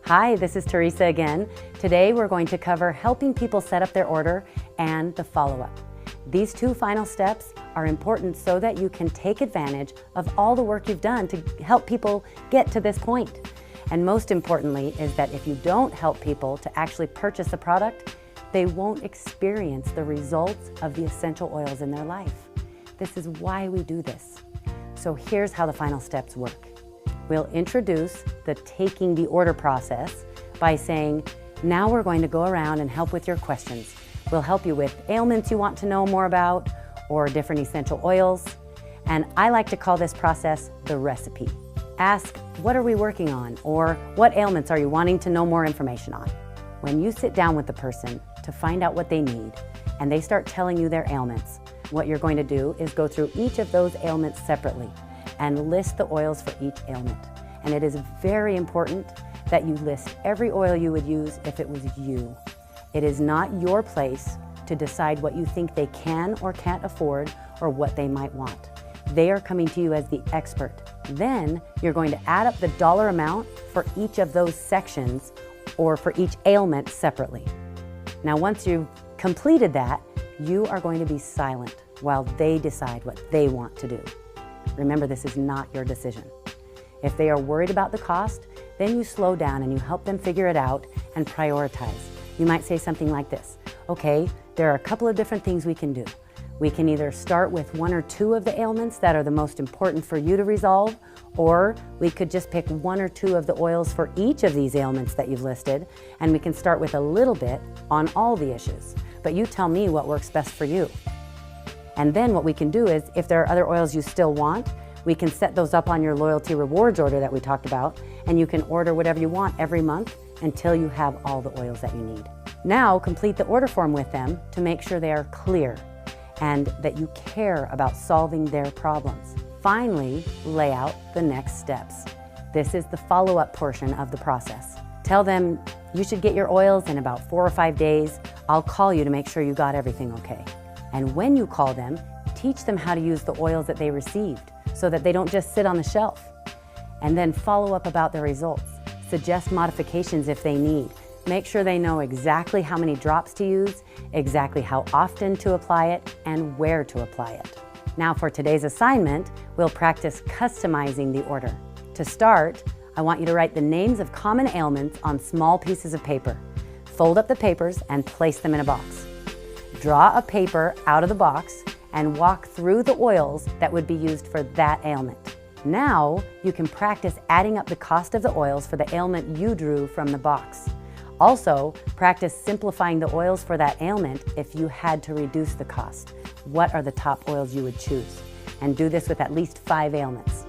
Hi, this is Teresa again. Today we're going to cover helping people set up their order and the follow-up. These two final steps are important so that you can take advantage of all the work you've done to help people get to this point. And most importantly is that if you don't help people to actually purchase a product, they won't experience the results of the essential oils in their life. This is why we do this. So here's how the final steps work. We'll introduce the taking the order process by saying, now we're going to go around and help with your questions. We'll help you with ailments you want to know more about or different essential oils. And I like to call this process the recipe. Ask, what are we working on? Or what ailments are you wanting to know more information on? When you sit down with the person to find out what they need and they start telling you their ailments, what you're going to do is go through each of those ailments separately and list the oils for each ailment. And it is very important that you list every oil you would use if it was you. It is not your place to decide what you think they can or can't afford or what they might want. They are coming to you as the expert. Then you're going to add up the dollar amount for each of those sections or for each ailment separately. Now, once you've completed that, you are going to be silent while they decide what they want to do. Remember, this is not your decision. If they are worried about the cost, then you slow down and you help them figure it out and prioritize. You might say something like this, okay, there are a couple of different things we can do. We can either start with one or two of the ailments that are the most important for you to resolve, or we could just pick one or two of the oils for each of these ailments that you've listed, and we can start with a little bit on all the issues. But you tell me what works best for you. And then what we can do is, if there are other oils you still want, we can set those up on your loyalty rewards order that we talked about, and you can order whatever you want every month until you have all the oils that you need. Now, complete the order form with them to make sure they are clear and that you care about solving their problems. Finally, lay out the next steps. This is the follow-up portion of the process. Tell them you should get your oils in about 4 or 5 days. I'll call you to make sure you got everything okay. And when you call them, teach them how to use the oils that they received so that they don't just sit on the shelf. And then follow up about their results. Suggest modifications if they need. Make sure they know exactly how many drops to use, exactly how often to apply it, and where to apply it. Now for today's assignment, we'll practice customizing the order. To start, I want you to write the names of common ailments on small pieces of paper. Fold up the papers and place them in a box. Draw a paper out of the box and walk through the oils that would be used for that ailment. Now you can practice adding up the cost of the oils for the ailment you drew from the box. Also, practice simplifying the oils for that ailment if you had to reduce the cost. What are the top oils you would choose? And do this with at least 5 ailments.